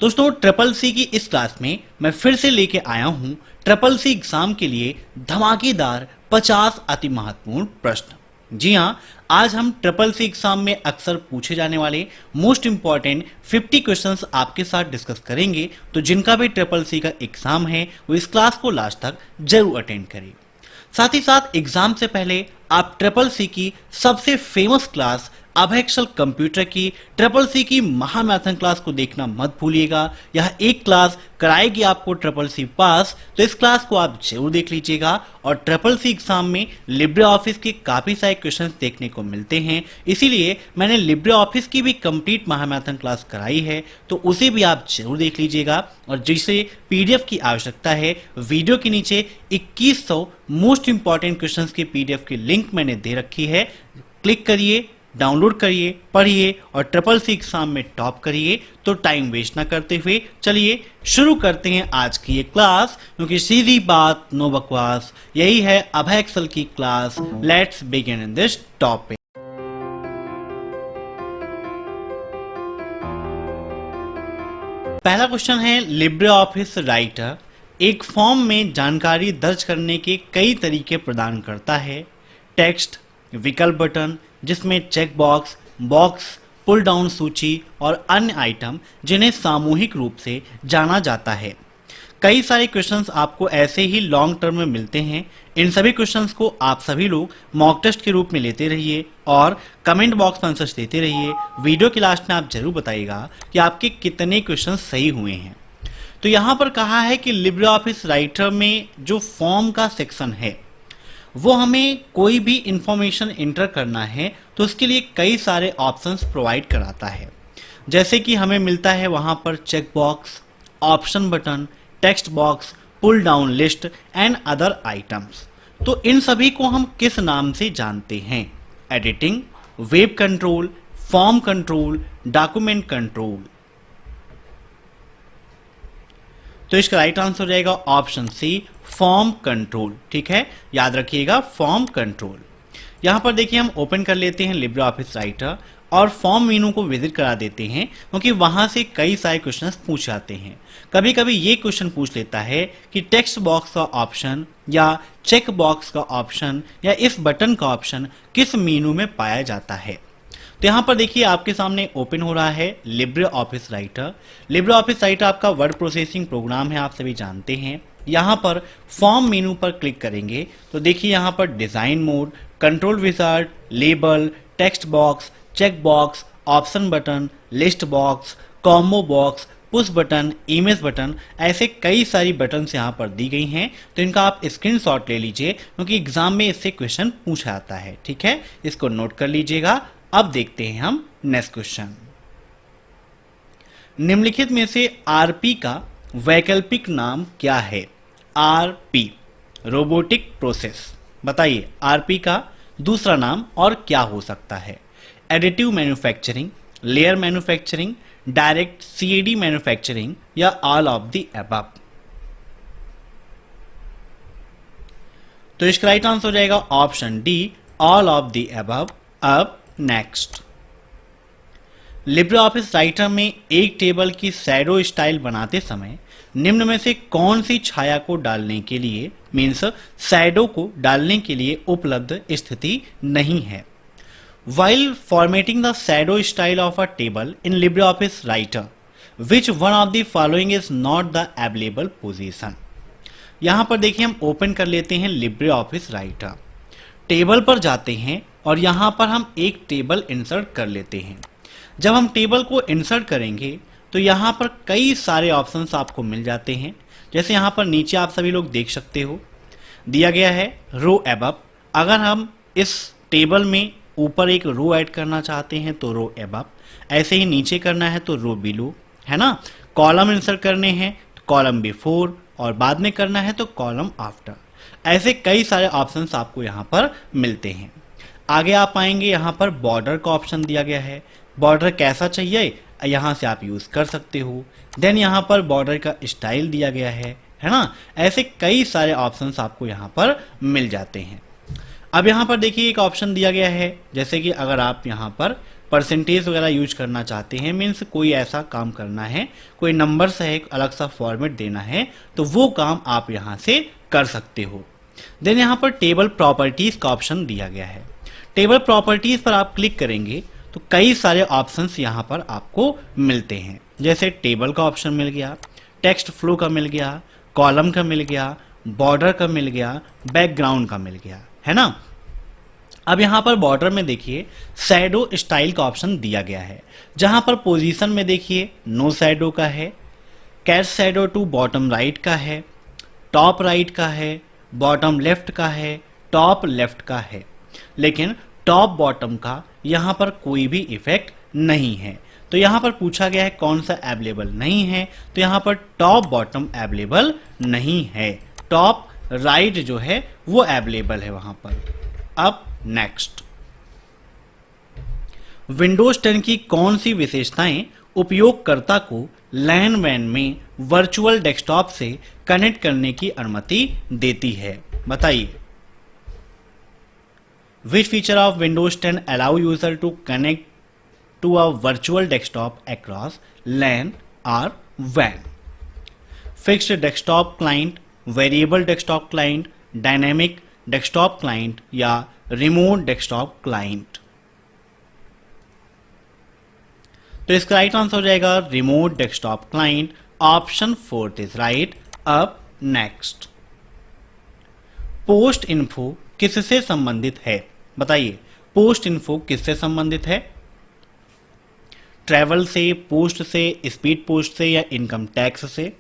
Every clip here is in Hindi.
दोस्तों ट्रिपल सी की इस क्लास में मैं फिर से लेके आया हूं ट्रिपल सी एग्जाम के लिए धमाकेदार 50 अति महत्वपूर्ण प्रश्न। जी हां, आज हम ट्रिपल सी एग्जाम में अक्सर पूछे जाने वाले मोस्ट इंपॉर्टेंट 50 क्वेश्चंस आपके साथ डिस्कस करेंगे। तो जिनका भी ट्रिपल सी का एग्जाम है वो इस क्लास को लास्ट तक जरूर अटेंड करें। साथ ही साथ एग्जाम से पहले आप ट्रिपल सी की सबसे फेमस क्लास अभेक्सल कंप्यूटर की ट्रिपल सी की महामैराथन क्लास को देखना मत भूलिएगा। यह एक क्लास कराएगी आपको ट्रिपल सी पास, तो इस क्लास को आप जरूर देख लीजिएगा। और ट्रिपल सी एग्जाम में लिब्रे ऑफिस के काफी सारे क्वेश्चंस देखने को मिलते हैं, इसीलिए मैंने लिब्रे ऑफिस की भी कंप्लीट महामैराथन क्लास कराई है, तो उसे भी आप जरूर देख लीजिएगा। और जिसे पीडीएफ की आवश्यकता है, वीडियो के नीचे 2100 मोस्ट इंपॉर्टेंट क्वेश्चंस की पीडीएफ की लिंक मैंने दे रखी है। क्लिक करिए, डाउनलोड करिए, पढ़िए और ट्रिपल सी एग्जाम में टॉप करिए। तो टाइम वेस्ट ना करते हुए चलिए शुरू करते हैं आज की ये क्लास, क्योंकि सीधी बात नो बकवास, यही है अभेक्सल की class. Let's begin in this topic. पहला क्वेश्चन है, लिब्रे ऑफिस राइटर एक फॉर्म में जानकारी दर्ज करने के कई तरीके प्रदान करता है। टेक्स्ट, विकल्प बटन जिसमें check box, box, pull down सूची और अन्य आइटम जिन्हें सामूहिक रूप से जाना जाता है। कई सारे क्वेश्चंस आपको ऐसे ही लॉन्ग टर्म में मिलते हैं। इन सभी क्वेश्चंस को आप सभी लोग मॉक टेस्ट के रूप में लेते रहिए और कमेंट बॉक्स में आंसर्स देते रहिए। वीडियो के लास्ट में आप जरूर बताइएगा कि आपके कितने क्वेश्चन सही हुए हैं। तो यहाँ पर कहा है कि लिब्रे ऑफिस राइटर में जो फॉर्म का सेक्शन है वो हमें कोई भी इंफॉर्मेशन इंटर करना है तो उसके लिए कई सारे ऑप्शंस प्रोवाइड कराता है। जैसे कि हमें मिलता है वहाँ पर check box, option button, text box, pull down list and other items. तो इन सभी को हम किस नाम से जानते हैं? Editing, web control, form control, document control. तो इसका राइट आंसर हो जाएगा ऑप्शन सी, फॉर्म कंट्रोल। ठीक है, याद रखिएगा फॉर्म कंट्रोल। यहां पर देखिए हम ओपन कर लेते हैं लिब्रे ऑफिस राइटर और फॉर्म मेनू को विजिट करा देते हैं, क्योंकि वहां से कई सारे क्वेश्चंस पूछ जाते हैं। कभी कभी ये क्वेश्चन पूछ लेता है कि टेक्स्ट बॉक्स का ऑप्शन या चेक बॉक्स का ऑप्शन या इस बटन का ऑप्शन किस मेनू में पाया जाता है। तो यहाँ पर देखिए आपके सामने ओपन हो रहा है Libre office writer. Libre office writer आपका वर्ड प्रोसेसिंग प्रोग्राम है, आप सभी जानते हैं। यहाँ पर फॉर्म मेनू पर क्लिक करेंगे तो देखिए यहाँ पर design mode, control wizard, label, text box, check box, option button, list box, combo box, push button, image button, ऐसे कई सारी बटन्स यहाँ पर दी गई हैं। तो इनका आप स्क्रीनशॉट ले लीजिए, क्योंकि एग्जाम में इससे क्वेश्चन पूछा जाता है। ठीक है, इसको नोट कर लीजिएगा। अब देखते हैं हम नेक्स्ट क्वेश्चन। निम्नलिखित में से आरपी का वैकल्पिक नाम क्या है? RP, robotic process. बताइए आरपी का दूसरा नाम और क्या हो सकता है? Additive manufacturing, layer manufacturing, direct CAD manufacturing या ऑल ऑफ द अबव। तो इसका राइट आंसर हो जाएगा option D, all of the above. अब नेक्स्ट, लिब्रे ऑफिस राइटर में एक टेबल की शैडो स्टाइल बनाते समय निम्न में से कौन सी छाया को डालने के लिए मीन्स शैडो को डालने के लिए उपलब्ध स्थिति नहीं है? While formatting the shadow style of a table in LibreOffice Writer, which one of the following is not the available position? यहाँ पर देखिए हम ओपन कर लेते हैं लिब्रे ऑफिस राइटर, टेबल पर जाते हैं और यहाँ पर हम एक टेबल इंसर्ट कर लेते हैं। जब हम टेबल को इंसर्ट करेंगे तो यहाँ पर कई सारे ऑप्शंस आपको मिल जाते हैं। जैसे यहाँ पर नीचे आप सभी लोग देख सकते हो दिया गया है रो अबव। अगर हम इस टेबल में ऊपर एक रो ऐड करना चाहते हैं तो रो अबव, ऐसे ही नीचे करना है तो रो बिलो, है ना। कॉलम इंसर्ट करने हैं तो कॉलम बिफोर और बाद में करना है तो कॉलम आफ्टर। ऐसे कई सारे ऑप्शंस आपको यहाँ पर मिलते हैं। आगे आप आएंगे, यहाँ पर बॉर्डर का ऑप्शन दिया गया है। बॉर्डर कैसा चाहिए यहाँ से आप यूज कर सकते हो। देन यहाँ पर बॉर्डर का स्टाइल दिया गया है ना। ऐसे कई सारे ऑप्शंस आपको यहाँ पर मिल जाते हैं। अब यहाँ पर देखिए एक ऑप्शन दिया गया है, जैसे कि अगर आप यहाँ पर परसेंटेज वगैरह यूज करना चाहते हैं, मीन्स कोई ऐसा काम करना है, कोई नंबर से एक अलग सा फॉर्मेट देना है, तो वो काम आप यहाँ से कर सकते हो। देन यहाँ पर टेबल प्रॉपर्टीज का ऑप्शन दिया गया है। टेबल प्रॉपर्टीज पर आप क्लिक करेंगे तो कई सारे ऑप्शंस यहाँ पर आपको मिलते हैं, जैसे टेबल का ऑप्शन मिल गया, टेक्स्ट फ्लो का मिल गया, कॉलम का मिल गया, बॉर्डर का मिल गया, बैकग्राउंड का मिल गया, है ना। अब यहाँ पर बॉर्डर में देखिए शैडो स्टाइल का ऑप्शन दिया गया है, जहां पर पोजीशन में देखिए नो शैडो का है, cast shadow to bottom right का है, टॉप राइट का है, बॉटम लेफ्ट का है, टॉप लेफ्ट का है, लेकिन टॉप बॉटम का यहाँ पर कोई भी इफेक्ट नहीं है। तो यहाँ पर पूछा गया है कौन सा अवेलेबल नहीं है, तो यहाँ पर टॉप बॉटम अवेलेबल नहीं है, टॉप राइट जो है वो अवेलेबल है वहां पर। अब नेक्स्ट, विंडोज 10 की कौन सी विशेषताएं उपयोगकर्ता को लैन वैन में वर्चुअल डेस्कटॉप से कनेक्ट करने की अनुमति देती है, बताइए। Which feature of Windows 10 allow user to connect to a virtual desktop across LAN or WAN? Fixed desktop client, variable desktop client, dynamic desktop client या remote desktop client? तो इसका राइट आंसर हो जाएगा remote desktop client, option 4 is right. अब नेक्स्ट, पोस्ट इन्फो किससे संबंधित है, बताइए। पोस्ट इन्फो किससे संबंधित है? ट्रैवल से, पोस्ट से, स्पीड पोस्ट से या इनकम टैक्स से?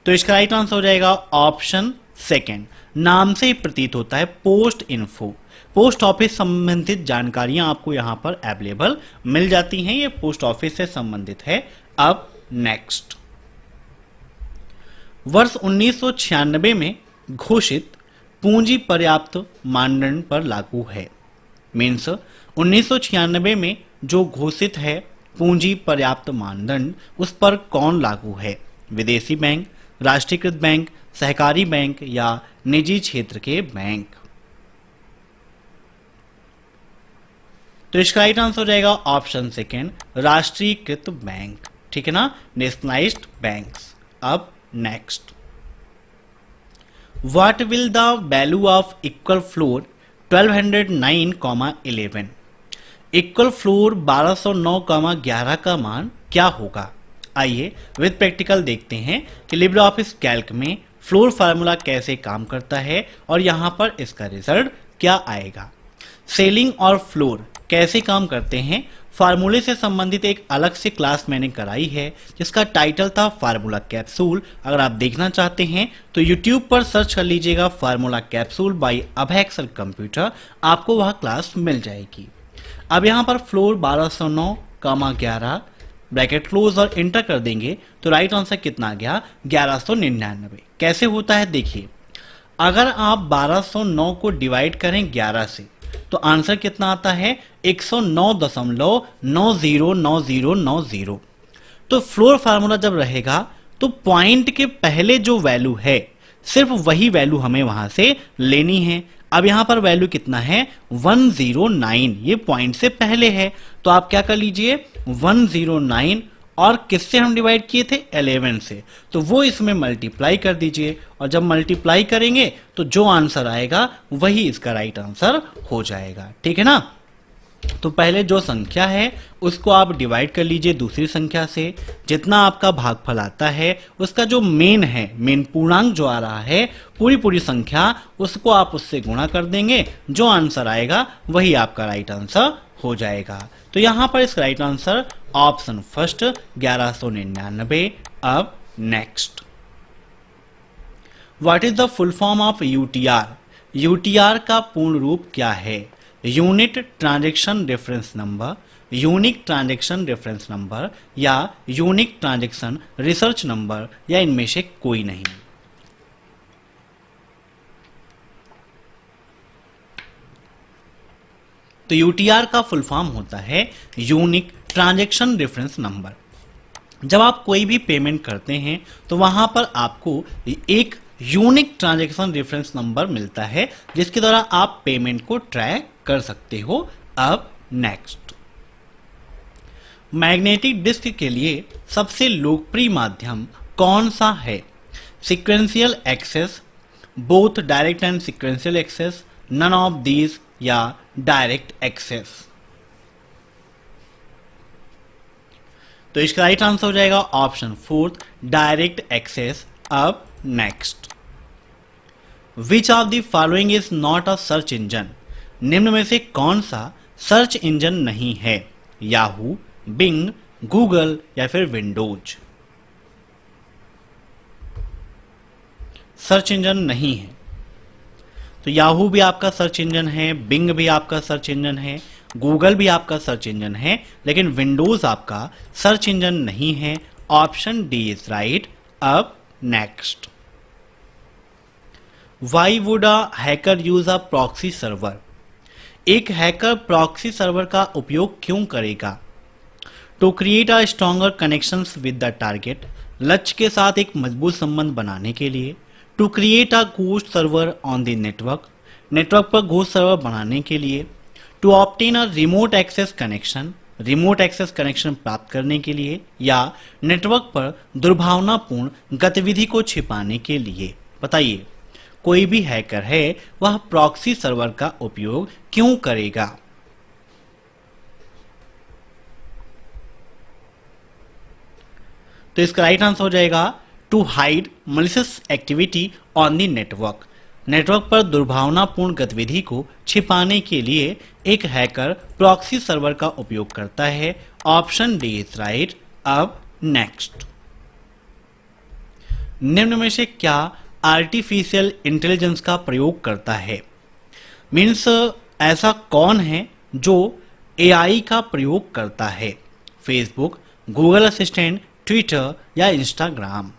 तो इसका राइट आंसर हो जाएगा ऑप्शन सेकंड। नाम से ही प्रतीत होता है पोस्ट इन्फो, पोस्ट ऑफिस संबंधित जानकारियां आपको यहां पर अवेलेबल मिल जाती हैं, ये पोस्ट ऑफिस से संबंधित है। अब नेक्स्ट, वर्ष 1996 में घोषित पूंजी पर्याप्त मानदंड पर लागू है, मीन्स 1996 में जो घोषित है पूंजी पर्याप्त मानदंड उस पर कौन लागू है? विदेशी बैंक, राष्ट्रीयकृत बैंक, सहकारी बैंक या निजी क्षेत्र के बैंक? तो इसका राइट आंसर हो जाएगा ऑप्शन सेकेंड, राष्ट्रीयकृत बैंक, ठीक है ना, नेशनलाइज्ड बैंक्स। अब next, what will the value of equal floor 1209,11? Equal floor 1209,11 का मान क्या होगा? आइए विद प्रैक्टिकल देखते हैं कि लिब्रे ऑफिस कैल्क में फ्लोर फार्मूला कैसे काम करता है और यहां पर इसका रिजल्ट क्या आएगा। सेलिंग और फ्लोर कैसे काम करते हैं, फार्मूले से संबंधित एक अलग से क्लास मैंने कराई है जिसका टाइटल था फार्मूला कैप्सूल। अगर आप देखना चाहते हैं तो YouTube पर सर्च कर लीजिएगा फार्मूला कैप्सूल बाय अभय एक्सेल कंप्यूटर, आपको वह क्लास मिल जाएगी। अब यहाँ पर फ्लोर 1209,11 ब्रैकेट क्लोज और इंटर कर देंगे तो राइट आंसर कितना आ गया? 1199। कैसे होता है देखिए, अगर आप 1209 को डिवाइड करें 11 से तो आंसर कितना आता है? 109.909090। तो फ्लोर फार्मूला जब रहेगा तो पॉइंट के पहले जो वैल्यू है सिर्फ वही वैल्यू हमें वहां से लेनी है। अब यहां पर वैल्यू कितना है? 109, ये पॉइंट से पहले है, तो आप क्या कर लीजिए 109 और किससे हम डिवाइड किए थे? 11 से, तो वो इसमें मल्टीप्लाई कर दीजिए और जब मल्टीप्लाई करेंगे तो जो आंसर आएगा वही इसका राइट आंसर हो जाएगा, ठीक है ना। तो पहले जो संख्या है उसको आप डिवाइड कर लीजिए दूसरी संख्या से, जितना आपका भागफल आता है उसका जो मेन है, मेन पूर्णांक जो आ रहा है पूरी संख्या, उसको आप उससे गुणा कर देंगे, जो आंसर आएगा वही आपका राइट आंसर हो जाएगा। तो यहां पर इसका राइट आंसर ऑप्शन फर्स्ट 1199। अब next, what is the full form of UTR? UTR का पूर्ण रूप क्या है? Unit transaction reference number, unique transaction reference number या यूनिक ट्रांजैक्शन रिसर्च नंबर या इनमें से कोई नहीं। तो यूटीआर का फुल फॉर्म होता है यूनिक ट्रांजैक्शन रेफरेंस नंबर। जब आप कोई भी पेमेंट करते हैं तो वहां पर आपको एक यूनिक ट्रांजैक्शन रेफरेंस नंबर मिलता है जिसके द्वारा आप पेमेंट को ट्रैक कर सकते हो अब नेक्स्ट। मैग्नेटिक डिस्क के लिए सबसे लोकप्रिय माध्यम कौन सा है? Sequential access, both direct and sequential access, none of these या डायरेक्ट एक्सेस। तो इसका राइट आंसर हो जाएगा ऑप्शन फोर्थ, डायरेक्ट एक्सेस। अब next. Which of the following is not a search engine? निम्न में से कौन सा सर्च इंजन नहीं है? याहू, बिंग, गूगल या फिर विंडोज। सर्च इंजन नहीं है तो याहू भी आपका सर्च इंजन है, बिंग भी आपका सर्च इंजन है, गूगल भी आपका सर्च इंजन है, लेकिन विंडोज आपका सर्च इंजन नहीं है। Option D is right. अब next. Why would a hacker use a proxy server? एक हैकर प्रॉक्सी सर्वर का उपयोग क्यों करेगा? To create a stronger connections with the target, लक्ष्य के साथ एक मजबूत संबंध बनाने के लिए। To create a ghost server on the network, network पर घोस्ट सर्वर बनाने के लिए। To obtain a remote access connection, remote access connection प्राप्त करने के लिए। या नेटवर्क पर दुर्भावनापूर्ण गतिविधि को छिपाने के लिए। बताइए, कोई भी हैकर है वह प्रॉक्सी सर्वर का उपयोग क्यों करेगा? तो इसका राइट आंसर हो जाएगा to hide malicious activity on the network, network पर दुर्भावनापूर्ण गतिविधि को छिपाने के लिए एक हैकर प्रॉक्सी सर्वर का उपयोग करता है। Option D is right. अब नेक्स्ट। निम्न में से क्या आर्टिफिशियल इंटेलिजेंस का प्रयोग करता है? मीन्स ऐसा कौन है जो एआई का प्रयोग करता है? फेसबुक, गूगल असिस्टेंट, ट्विटर या इंस्टाग्राम।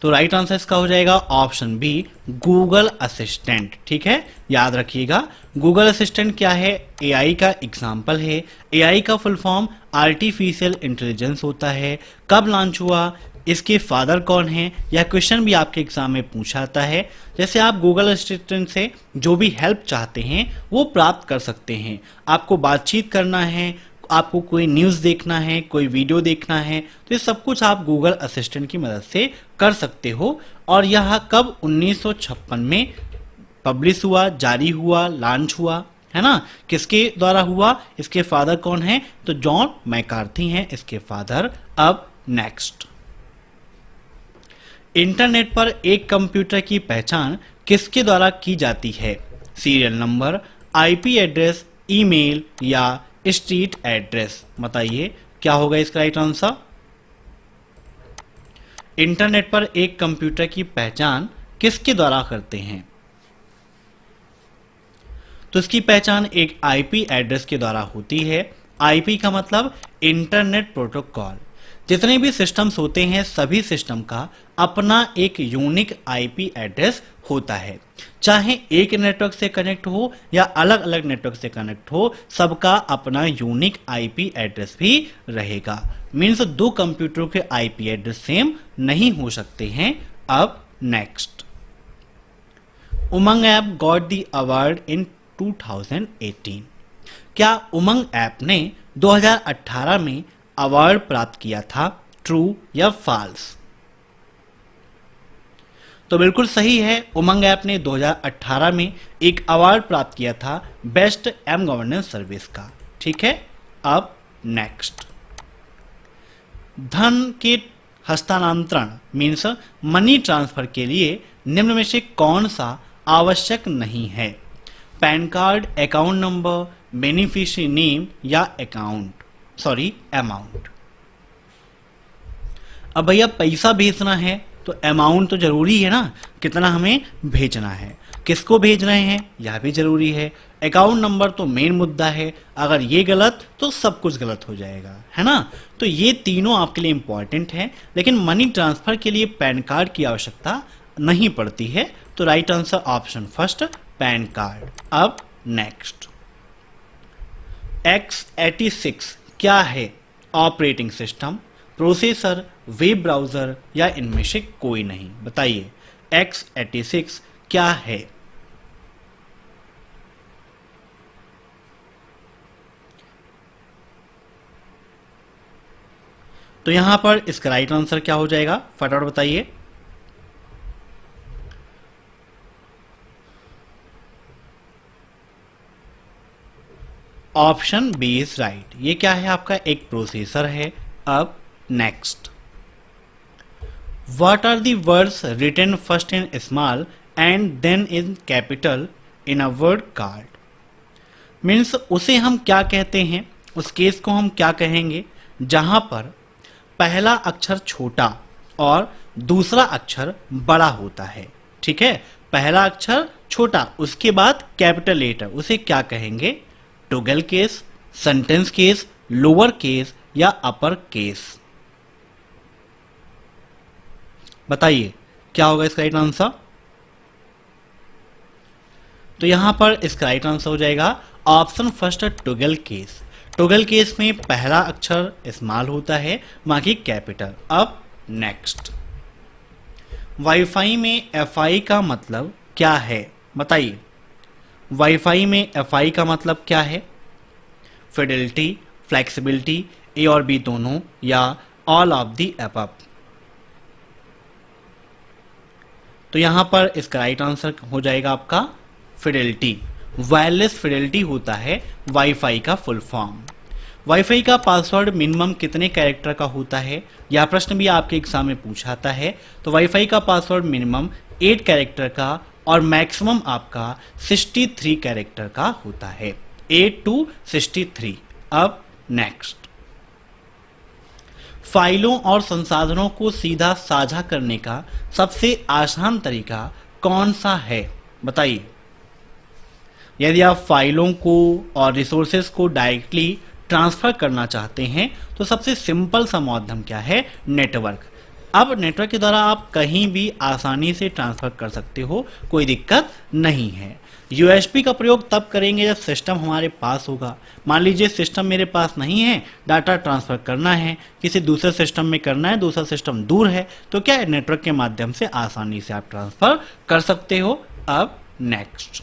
तो राइट आंसर इसका हो जाएगा ऑप्शन बी, गूगल असिस्टेंट। ठीक है, याद रखिएगा गूगल असिस्टेंट क्या है? एआई का एग्जाम्पल है। एआई का फुल फॉर्म आर्टिफिशियल इंटेलिजेंस होता है। कब लॉन्च हुआ, इसके फादर कौन है, यह क्वेश्चन भी आपके एग्जाम में पूछा जाता है। जैसे आप गूगल असिस्टेंट से जो भी हेल्प चाहते हैं वो प्राप्त कर सकते हैं। आपको बातचीत करना है, आपको कोई न्यूज़ देखना है, कोई वीडियो देखना है, तो ये सब कुछ आप गूगल असिस्टेंट की मदद से कर सकते हो। और यह कब 1956 में पब्लिश हुआ, जारी हुआ, लॉन्च हुआ, है ना? किसके द्वारा हुआ, इसके फादर कौन है? तो जॉन मैकार्थी हैं इसके फादर। अब नेक्स्ट। इंटरनेट पर एक कंप्यूटर की पहचान किसके द्वारा की जाती है? Serial number, IP address, email या स्ट्रीट एड्रेस। बताइए क्या होगा इसका राइट आंसर? इंटरनेट पर एक कंप्यूटर की पहचान किसके द्वारा करते हैं? तो इसकी पहचान एक आईपी एड्रेस के द्वारा होती है। आईपी का मतलब इंटरनेट प्रोटोकॉल। जितने भी सिस्टम्स होते हैं सभी सिस्टम का अपना एक यूनिक आईपी एड्रेस होता है। चाहे एक नेटवर्क से कनेक्ट हो या अलग अलग नेटवर्क से कनेक्ट हो, सबका अपना यूनिक आईपी एड्रेस भी रहेगा। मीन्स दो कंप्यूटरों के आईपी एड्रेस सेम नहीं हो सकते हैं। अब next. Umang app got the award in 2018। क्या उमंग ऐप ने 2018 में अवार्ड प्राप्त किया था? ट्रू या फॉल्स? तो बिल्कुल सही है, उमंग ऐप ने 2018 में एक अवार्ड प्राप्त किया था बेस्ट एम गवर्नेंस सर्विस का। ठीक है, अब नेक्स्ट। धन के हस्तांतरण मीन्स मनी ट्रांसफर के लिए निम्न में से कौन सा आवश्यक नहीं है? Pan card, account number, beneficiary name या अमाउंट। अब भैया पैसा भेजना है तो अमाउंट तो जरूरी है ना, कितना हमें भेजना है, किसको भेज रहे हैं यह भी जरूरी है। अकाउंट नंबर तो मेन मुद्दा है, अगर ये गलत तो सब कुछ गलत हो जाएगा, है ना? तो ये तीनों आपके लिए इंपॉर्टेंट है, लेकिन मनी ट्रांसफर के लिए पैन कार्ड की आवश्यकता नहीं पड़ती है। तो right answer option first, pan card. अब नेक्स्ट। x86 क्या है? Operating system, processor, web browser या इनमें से कोई नहीं। बताइए x86 क्या है? तो यहां पर इसका राइट आंसर क्या हो जाएगा, फटाफट बताइए। Option B is right. ये क्या है आपका, एक प्रोसेसर है। अब next, what are the words written first in small and then in capital in a word card. Means उसे हम क्या कहते हैं, उस केस को हम क्या कहेंगे जहां पर पहला अक्षर छोटा और दूसरा अक्षर बड़ा होता है। ठीक है, पहला अक्षर छोटा उसके बाद कैपिटल लेटर, उसे क्या कहेंगे, toggle case, sentence case, lower case या अपर केस। बताइए क्या होगा इसका राइट आंसर। तो यहां पर इसका राइट आंसर हो जाएगा option first, toggle case. Toggle case में पहला अक्षर स्मॉल होता है, बाकी कैपिटल। अब नेक्स्ट, वाईफाई में एफआई का मतलब क्या है, बताइए। वाईफाई में एफआई का मतलब क्या है, फिडेलिटी, फ्लेक्सिबिलिटी, ए और बी दोनों, या ऑल ऑफ दी अबव। तो यहां पर इसका राइट आंसर हो जाएगा आपका फिडेलिटी। वायरलेस फिडेलिटी होता है वाईफाई का फुल फॉर्म। वाईफाई का पासवर्ड मिनिमम कितने कैरेक्टर का होता है, यह प्रश्न भी आपके एग्जाम में पूछाता है। तो वाईफाई का पासवर्ड मिनिमम 8 कैरेक्टर का और मैक्सिमम आपका 63 कैरेक्टर का होता है, 8 to 63। अब नेक्स्ट, फाइलों और संसाधनों को सीधा साझा करने का सबसे आसान तरीका कौन सा है, बताइए। यदि आप फाइलों को और रिसोर्सेज को डायरेक्टली ट्रांसफर करना चाहते हैं तो सबसे सिंपल सा माध्यम क्या है, नेटवर्क। अब नेटवर्क के द्वारा आप कहीं भी आसानी से ट्रांसफर कर सकते हो, कोई दिक्कत नहीं है। यूएसबी का प्रयोग तब करेंगे जब सिस्टम हमारे पास होगा। मान लीजिए सिस्टम मेरे पास नहीं है, डाटा ट्रांसफर करना है, किसी दूसरे सिस्टम में करना है, दूसरा सिस्टम दूर है, तो क्या है, नेटवर्क के माध्यम से आसानी से आप ट्रांसफर कर सकते हो। अब next,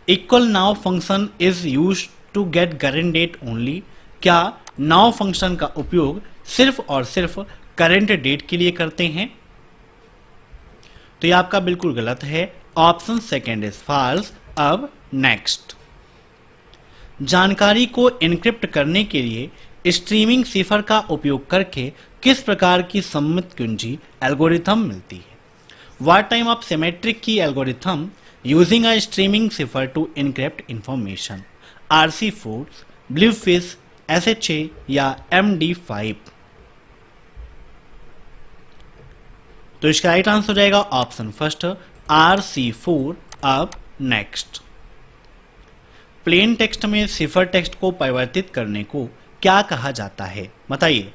equal now function is used to get current date only. क्या नाउ फंक्शन का उपयोग सिर्फ और सिर्फ करंट डेट के लिए करते हैं, तो यह आपका बिल्कुल गलत है। Option second is false. अब नेक्स्ट, जानकारी को एन्क्रिप्ट करने के लिए स्ट्रीमिंग सिफर का उपयोग करके किस प्रकार की सम्मित कुंजी एल्गोरिथम मिलती है। What time of symmetric key algorithm using a streaming cipher to encrypt information, RC4, Blowfish, SHA या MD5। तो इसका राइट आंसर हो जाएगा ऑप्शन फर्स्ट, RC4। अब नेक्स्ट, प्लेन टेक्स्ट में सिफर टेक्स्ट को परिवर्तित करने को क्या कहा जाता है, बताइए।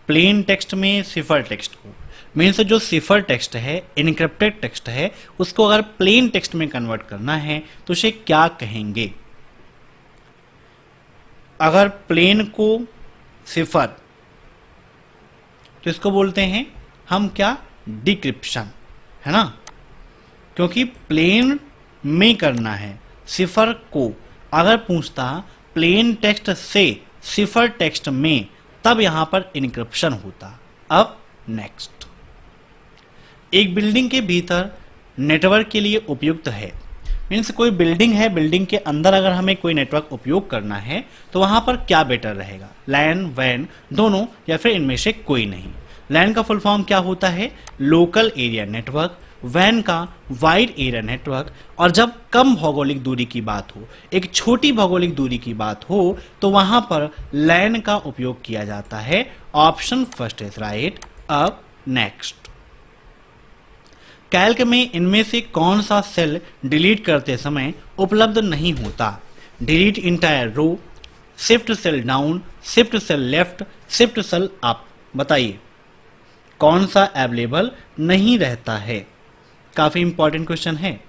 प्लेन टेक्स्ट में सिफर टेक्स्ट को मीन्स जो सिफर टेक्स्ट है, इनक्रिप्टेड टेक्स्ट है, उसको अगर प्लेन टेक्स्ट में कन्वर्ट करना है तो उसे क्या कहेंगे। अगर प्लेन को सिफर, तो इसको बोलते हैं हम क्या, डिक्रिप्शन, है ना, क्योंकि प्लेन में करना है। सिफर को अगर पूछता प्लेन टेक्स्ट से सिफर टेक्स्ट में, तब यहां पर इनक्रिप्शन होता। अब नेक्स्ट, एक बिल्डिंग के भीतर नेटवर्क के लिए उपयुक्त है, मीन्स कोई बिल्डिंग है, बिल्डिंग के अंदर अगर हमें कोई नेटवर्क उपयोग करना है तो वहां पर क्या बेटर रहेगा, लैन, वैन दोनों, या फिर इनमें से कोई नहीं। लैन का फुल फॉर्म क्या होता है, लोकल एरिया नेटवर्क, वैन का वाइड एरिया नेटवर्क, और जब कम भौगोलिक दूरी की बात हो, एक छोटी भौगोलिक दूरी की बात हो, तो वहां पर लैन का उपयोग किया जाता है। Option first is right. अब नेक्स्ट, कैल्क में इनमें से कौन सा सेल डिलीट करते समय उपलब्ध नहीं होता, delete entire row, shift cell down, shift cell left, shift cell up. बताइए कौन सा अवेलेबल नहीं रहता है, काफी इंपॉर्टेंट क्वेश्चन है।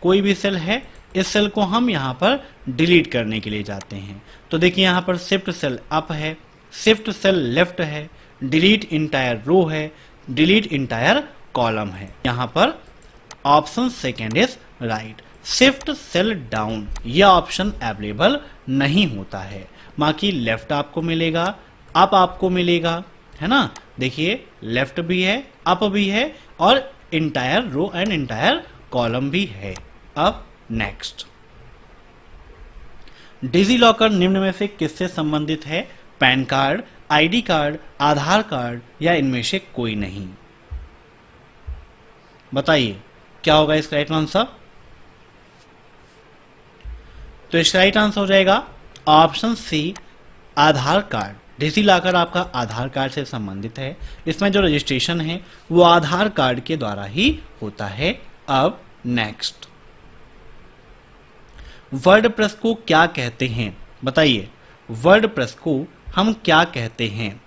कोई भी सेल है, इस सेल को हम यहां पर डिलीट करने के लिए जाते हैं। तो देखिए यहां पर शिफ्ट सेल अप है, शिफ्ट सेल लेफ्ट है, डिलीट इंटायर रो है, डिलीट इंटायर कॉलम है। यहां पर option second is right. Shift cell down यह ऑप्शन अवेलेबल नहीं होता है। बाकी लेफ्ट आपको मिलेगा, अप आपको मिलेगा, है ना। देखिए लेफ्ट भी है, अप भी है और entire row and entire column भी है। अब नेक्स्ट, डिजी लॉकर निम्न में से किससे संबंधित है? पैन कार्ड, आईडी कार्ड, आधार कार्ड या इनमें से कोई नहीं? बताइए क्या होगा इसका राइट आंसर? तो इसका राइट आंसर हो जाएगा ऑप्शन सी, आधार कार्ड। डिजी लॉकर आपका आधार कार्ड से संबंधित है। इसमें जो रजिस्ट्रेशन है वो आधार कार्ड के द्वारा ही होता है। अब नेक्स्ट, वर्डप्रेस को क्या कहते हैं? बताइए वर्डप्रेस को हम क्या कहते हैं?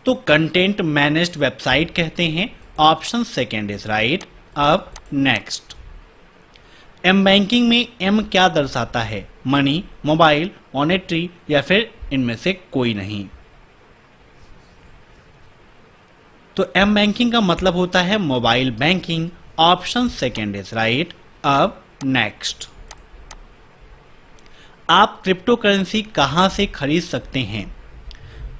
तो कंटेंट मैनेज्ड वेबसाइट कहते हैं। Option second is right. अब नेक्स्ट, एम बैंकिंग में एम क्या दर्शाता है? मनी, मोबाइल, मॉनेटरी या फिर इनमें से कोई नहीं? तो एम बैंकिंग का मतलब होता है mobile banking. Option second is right. अब नेक्स्ट, आप क्रिप्टो करेंसी कहां से खरीद सकते हैं?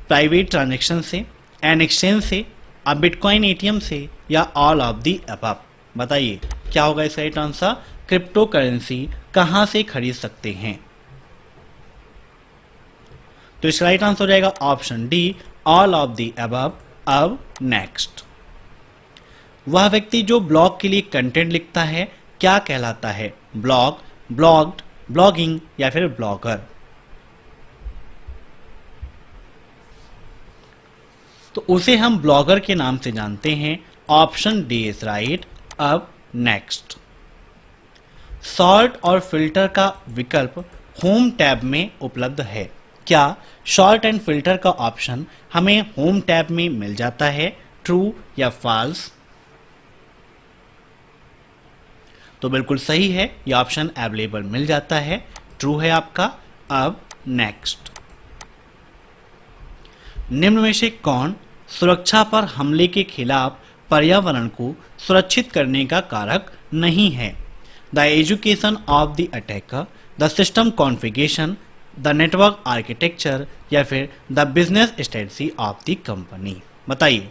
प्राइवेट ट्रांजैक्शन से, एन एक्सचेंज से, अब बिटकॉइन एटीएम से या ऑल ऑफ दी अबव? बताइए क्या होगा इसका राइट आंसर? क्रिप्टो करेंसी कहां से खरीद सकते हैं? तो इसका राइट आंसर हो जाएगा option D, all of the above. अब नेक्स्ट, वह व्यक्ति जो ब्लॉग के लिए कंटेंट लिखता है क्या कहलाता है? ब्लॉग, ब्लॉग्ड, ब्लॉगिंग या फिर ब्लॉगर? तो उसे हम ब्लॉगर के नाम से जानते हैं। Option D is right. अब नेक्स्ट, सॉर्ट और फिल्टर का विकल्प होम टैब में उपलब्ध है। क्या सॉर्ट एंड फिल्टर का ऑप्शन हमें होम टैब में मिल जाता है? ट्रू या फॉल्स? तो बिल्कुल सही है, यह ऑप्शन अवेलेबल मिल जाता है, ट्रू है आपका। अब नेक्स्ट, निम्न में से कौन सुरक्षा पर हमले के खिलाफ पर्यावरण को सुरक्षित करने का कारक नहीं है? The education of the attacker, the system configuration, the network architecture या फिर the business strategy of the company? बताइए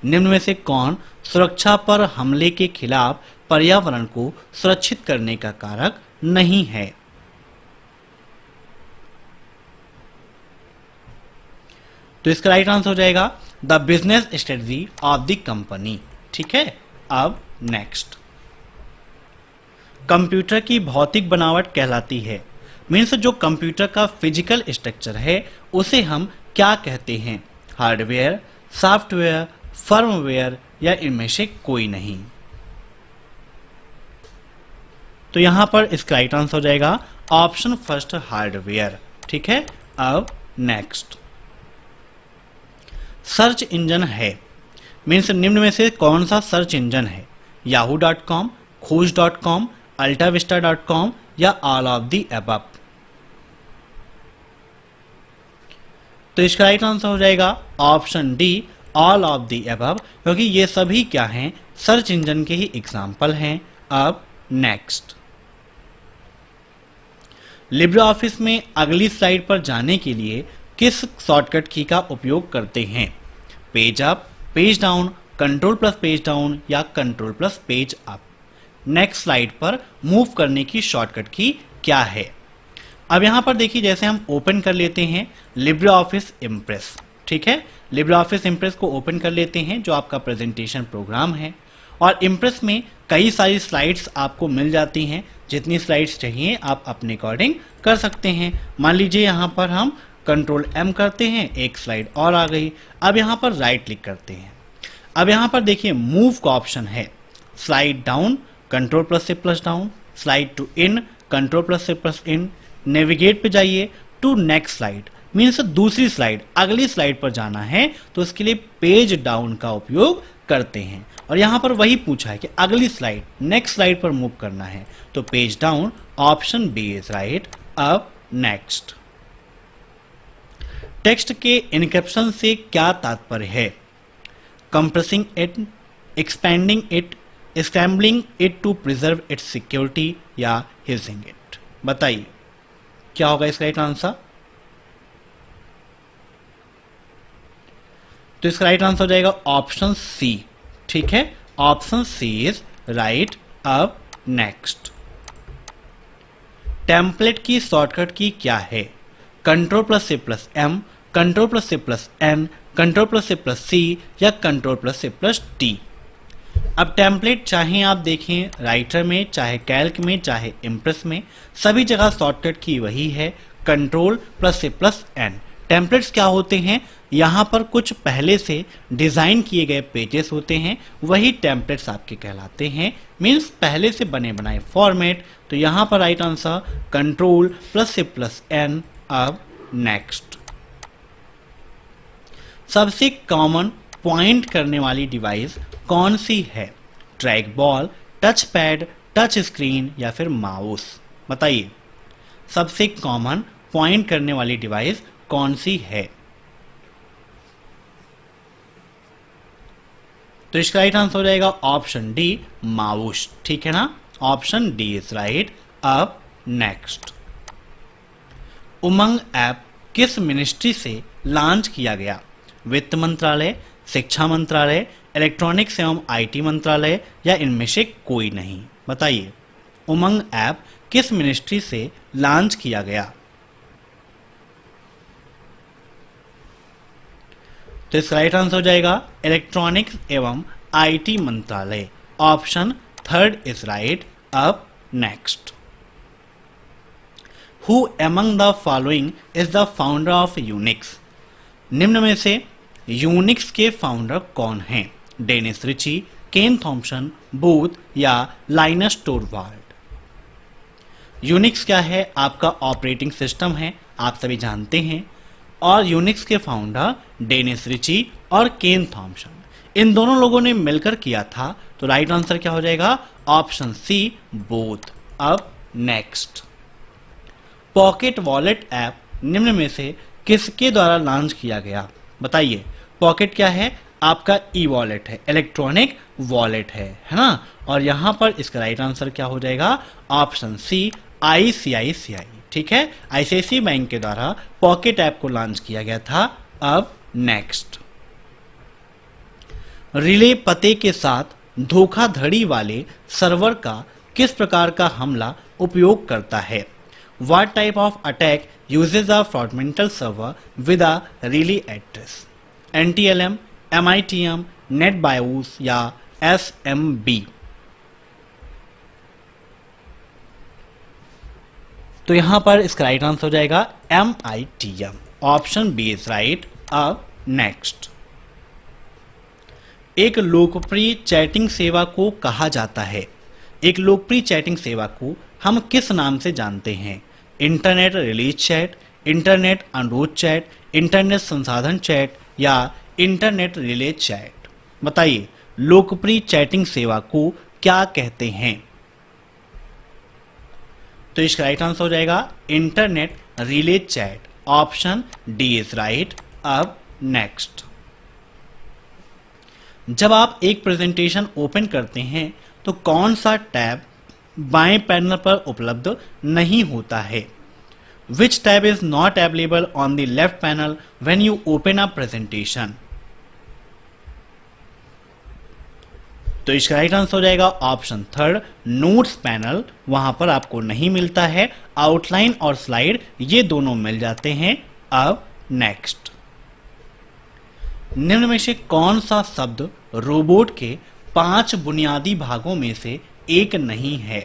निम्न में से कौन सुरक्षा पर हमले के खिलाफ पर्यावरण को सुरक्षित करने का कारक नहीं है? तो इसका राइट आंसर हो जाएगा the business strategy of the company. ठीक है। अब नेक्स्ट, कंप्यूटर की भौतिक बनावट कहलाती है। मीन्स जो कंप्यूटर का फिजिकल स्ट्रक्चर है उसे हम क्या कहते हैं? हार्डवेयर, सॉफ्टवेयर, फर्मवेयर या इनमें से कोई नहीं? तो यहां पर इसका राइट आंसर हो जाएगा ऑप्शन फर्स्ट, हार्डवेयर। ठीक है। अब नेक्स्ट, सर्च इंजन है। मीन्स निम्न में से कौन सा सर्च इंजन है? yahoo.com, खोज.com, altavista.com या ऑल ऑफ दी अबव? तो इसका राइट आंसर हो जाएगा option D, all of the above, क्योंकि ये सभी क्या हैं? सर्च इंजन के ही एग्जाम्पल हैं। अब नेक्स्ट, लिब्रे ऑफिस में अगली स्लाइड पर जाने के लिए किस शॉर्टकट की का उपयोग करते हैं? Page up, page down, control plus page down या control plus page up? Next slide पर मूव करने की शॉर्टकट की क्या है? अब यहां पर देखिए, जैसे हम ओपन कर लेते हैं लिब्रे ऑफिस इम्प्रेस। ठीक है, लिब्रे ऑफिस इम्प्रेस को ओपन कर लेते हैं जो आपका प्रेजेंटेशन प्रोग्राम है, और इम्प्रेस में कई सारी स्लाइड्स आपको मिल जाती हैं। जितनी स्लाइड्स चाहिए आप अपने अकॉर्डिंग कर सकते हैं। मान लीजिए यहाँ पर हम कंट्रोल एम करते हैं, एक स्लाइड और आ गई। अब यहाँ पर राइट क्लिक करते हैं। अब यहाँ पर देखिए मूव का ऑप्शन है, स्लाइड डाउन, कंट्रोल प्लस से plus down, slide to in, control plus से प्लस इन, नेविगेट पे जाइए टू नेक्स्ट स्लाइड, मीन्स दूसरी स्लाइड, अगली स्लाइड पर जाना है तो इसके लिए पेज डाउन का उपयोग करते हैं। और यहाँ पर वही पूछा है कि अगली स्लाइड, नेक्स्ट स्लाइड पर मूव करना है तो page down, option B is right. अब नेक्स्ट, टेक्स्ट के इनक्रिप्शन से क्या तात्पर्य है? Compressing it, expanding it, scrambling it to preserve its security या यूजिंग इट। बताइए क्या होगा इसका राइट आंसर। तो इसका राइट आंसर हो जाएगा ऑप्शन सी। ठीक है, ऑप्शन सी इज राइट। अब नेक्स्ट, टेम्पलेट की शॉर्टकट की क्या है? Control plus C plus M, control plus C plus N, control plus C plus C या control plus C plus T. अब टेम्पलेट चाहे आप देखें राइटर में, चाहे कैल्क में, चाहे इम्प्रेस में, सभी जगह शॉर्टकट की वही है, control plus C plus N. Templates क्या होते हैं? यहाँ पर कुछ पहले से डिज़ाइन किए गए पेजेस होते हैं, वही टेम्पलेट्स आपके कहलाते हैं, मीन्स पहले से बने बनाए फॉर्मेट। तो यहाँ पर right answer control plus C plus N. अब नेक्स्ट, सबसे कॉमन पॉइंट करने वाली डिवाइस कौन सी है? Track ball, touch pad, touch screen या फिर माउस। बताइए सबसे कॉमन पॉइंट करने वाली डिवाइस कौन सी है? तो इसका राइट आंसर हो जाएगा ऑप्शन डी, माउस। ठीक है ना, ऑप्शन डी इज राइट। अब नेक्स्ट, उमंग ऐप किस मिनिस्ट्री से लॉन्च किया गया? वित्त मंत्रालय, शिक्षा मंत्रालय, इलेक्ट्रॉनिक्स एवं आईटी मंत्रालय या इनमें से कोई नहीं। बताइए उमंग ऐप किस मिनिस्ट्री से लॉन्च किया गया? तो इसका राइट आंसर हो जाएगा इलेक्ट्रॉनिक्स एवं आईटी मंत्रालय। Option third is right. अब next, who among the following is the founder of Unix? निम्न में से यूनिक्स के फाउंडर कौन हैं? Dennis Ritchie, Ken Thompson, Booth या लाइनस टोरवाल्ड। यूनिक्स क्या है? आपका ऑपरेटिंग सिस्टम है, आप सभी जानते हैं, और यूनिक्स के फाउंडर डेनिस रिची और केन थॉम्पसन, इन दोनों लोगों ने मिलकर किया था। तो राइट आंसर क्या हो जाएगा? Option C, both. अब नेक्स्ट, पॉकेट वॉलेट ऐप निम्न में से किसके द्वारा लॉन्च किया गया? बताइए पॉकेट क्या है? आपका ई वॉलेट है, इलेक्ट्रॉनिक वॉलेट है ना। और यहां पर इसका राइट आंसर क्या हो जाएगा? Option C, ICICI. ठीक है, आईसीआईसीआई बैंक के द्वारा पॉकेट ऐप को लॉन्च किया गया था। अब नेक्स्ट, रिले पते के साथ धोखाधड़ी वाले सर्वर का किस प्रकार का हमला उपयोग करता है? What type of attack uses a fraudulent server with a relay address? NTLM, MITM, NetBIOS या SMB? तो यहां पर इसका राइट आंसर हो जाएगा MITM। Option B is right. अब नेक्स्ट, एक लोकप्रिय चैटिंग सेवा को कहा जाता है? एक लोकप्रिय चैटिंग सेवा को हम किस नाम से जानते हैं? इंटरनेट रिलीज चैट, इंटरनेट अनुरोध चैट, इंटरनेट संसाधन चैट या इंटरनेट रिले चैट। बताइए लोकप्रिय चैटिंग सेवा को क्या कहते हैं? तो इसका राइट आंसर हो जाएगा internet relay chat. Option D is right. अब नेक्स्ट, जब आप एक प्रेजेंटेशन ओपन करते हैं तो कौन सा टैब बाएं पैनल पर उपलब्ध नहीं होता है? Which tab is not available on the left panel when you open a presentation? तो इसका राइट आंसर हो जाएगा ऑप्शन थर्ड, नोट्स पैनल। वहां पर आपको नहीं मिलता है, आउटलाइन और स्लाइड ये दोनों मिल जाते हैं। अब नेक्स्ट, निम्न में से कौन सा शब्द रोबोट के 5 बुनियादी भागों में से एक नहीं है?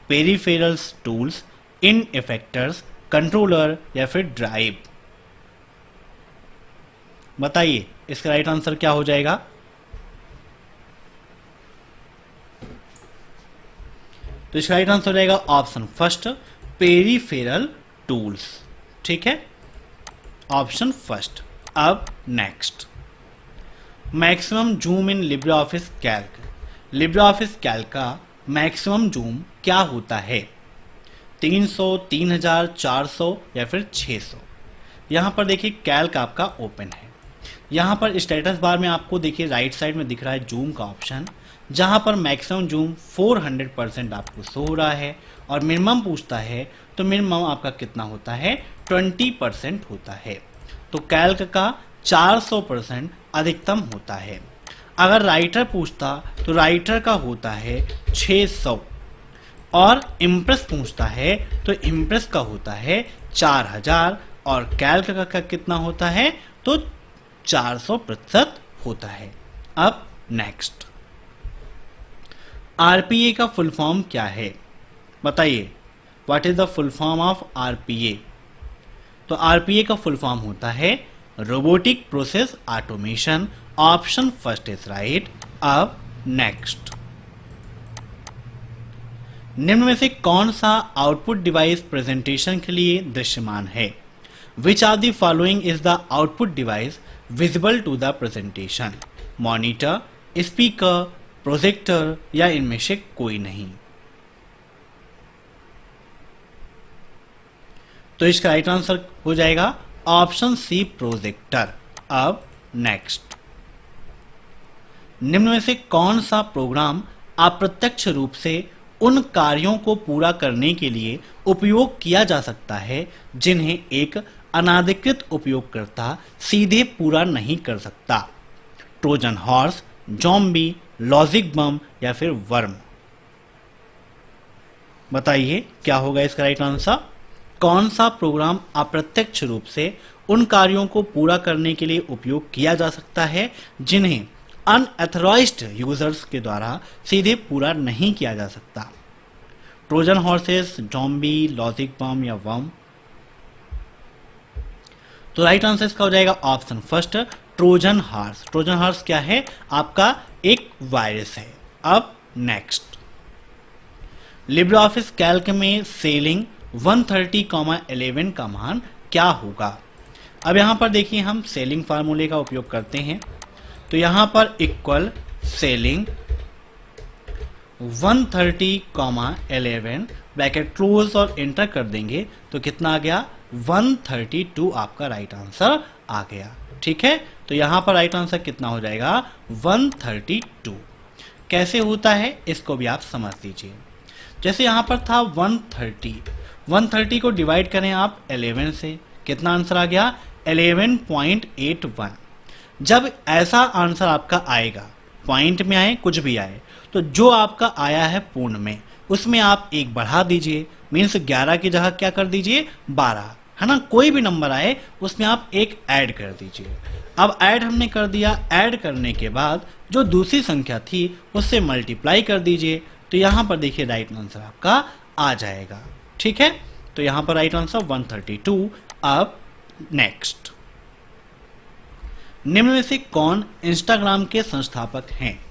पेरिफेरल्स टूल्स, इन इफेक्टर्स, कंट्रोलर या फिर ड्राइव। बताइए इसका राइट आंसर क्या हो जाएगा? तो इसका राइट आंसर हो जाएगा ऑप्शन फर्स्ट, पेरिफेरल टूल्स। ठीक है, ऑप्शन फर्स्ट। अब next, maximum zoom in Libre office Calc. Libre office Calc का मैक्सिमम जूम क्या होता है? 300, 3000, 400 या फिर 600। यहां पर देखिए कैल्क आपका ओपन है, यहाँ पर स्टेटस बार में आपको देखिए राइट साइड में दिख रहा है जूम का ऑप्शन, जहाँ पर मैक्सिमम जूम 400% आपको शो हो रहा है और मिनिमम पूछता है तो मिनिमम आपका कितना होता है 20% होता है। तो कैल्क का 400% अधिकतम होता है। अगर राइटर पूछता तो राइटर का होता है 600 और इम्प्रेस पूछता है तो इम्प्रेस का होता है 4000 और कैल्क का कितना होता है तो 400% होता है। अब नेक्स्ट, आरपीए का फुल फॉर्म क्या है बताइए, what is the full form of RPA. तो आरपीए का फुल फॉर्म होता है robotic process automation. Option first is right. अब नेक्स्ट, निम्न में से कौन सा आउटपुट डिवाइस प्रेजेंटेशन के लिए दृश्यमान है। Which are the following is the output device visible to the presentation. Monitor, speaker, projector या इनमें से कोई नहीं। तो इसका राइट आंसर हो जाएगा ऑप्शन सी प्रोजेक्टर। अब नेक्स्ट, निम्न में से कौन सा प्रोग्राम अप्रत्यक्ष रूप से उन कार्यों को पूरा करने के लिए उपयोग किया जा सकता है जिन्हें एक अनाधिकृत उपयोगकर्ता सीधे पूरा नहीं कर सकता। ट्रोजन हॉर्स, ज़ॉम्बी, लॉजिक बम या फिर वर्म। बताइए क्या होगा इसका राइट आंसर। कौन सा प्रोग्राम अप्रत्यक्ष रूप से उन कार्यों को पूरा करने के लिए उपयोग किया जा सकता है जिन्हें अनऑथराइज्ड यूजर्स के द्वारा सीधे पूरा नहीं किया जा सकता। ट्रोजन हॉर्सेस, ज़ॉम्बी, लॉजिक बम या वर्म। तो राइट आंसर इसका हो जाएगा option first Trojan horse. Trojan horse क्या है, आपका एक वायरस है। अब नेक्स्ट, लिब्रे ऑफिस कैल्क में सेलिंग 130,11 का मान क्या होगा। अब यहां पर देखिए हम सेलिंग फार्मूले का उपयोग करते हैं। तो यहां पर इक्वल सेलिंग 130,11 ब्रैकेट क्लोज और एंटर कर देंगे तो कितना आ गया 132 आपका राइट आंसर आ गया। ठीक है, तो यहां पर राइट आंसर कितना हो जाएगा 132। कैसे होता है इसको भी आप समझ लीजिए। जैसे यहां पर था 130 को डिवाइड करें आप 11 से, कितना आंसर आ गया 11.81। जब ऐसा आंसर आपका आएगा, पॉइंट में आए कुछ भी आए, तो जो आपका आया है पूर्ण में उसमें आप एक बढ़ा दीजिए, मीन्स 11 की जगह क्या कर दीजिए 12, है ना। कोई भी नंबर आए उसमें आप एक ऐड कर दीजिए। अब ऐड हमने कर दिया, ऐड करने के बाद जो दूसरी संख्या थी उससे मल्टीप्लाई कर दीजिए, तो यहां पर देखिए राइट आंसर आपका आ जाएगा। ठीक है, तो यहां पर राइट आंसर 132। अब नेक्स्ट, निम्न में से कौन इंस्टाग्राम के संस्थापक हैं।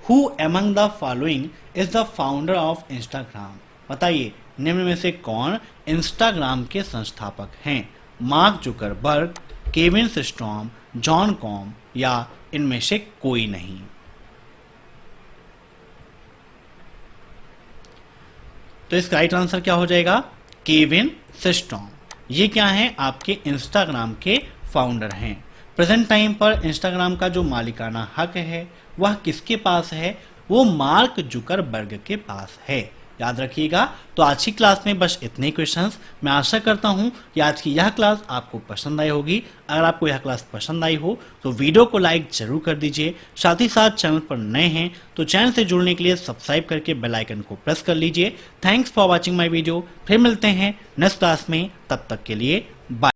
Who among the following is the founder of Instagram. बताइए निम्न में से कौन इंस्टाग्राम के संस्थापक हैं। Mark Zuckerberg, Kevin Systrom, John com या इनमें से कोई नहीं। तो इसका राइट आंसर क्या हो जाएगा केविन सिस्ट्रॉम। ये क्या है, आपके इंस्टाग्राम के फाउंडर हैं। प्रेजेंट टाइम पर इंस्टाग्राम का जो मालिकाना हक है वह किसके पास है, वो मार्क जुकरबर्ग के पास है। याद रखिएगा। तो आज की क्लास में बस इतने क्वेश्चंस। मैं आशा करता हूं कि आज की यह क्लास आपको पसंद आई होगी। अगर आपको यह क्लास पसंद आई हो तो वीडियो को लाइक जरूर कर दीजिए। साथ ही साथ चैनल पर नए हैं तो चैनल से जुड़ने के लिए सब्सक्राइब करके बेल आइकन को प्रेस कर लीजिए। Thanks for watching my video. फिर मिलते हैं नेक्स्ट क्लास में, तब तक के लिए बाय।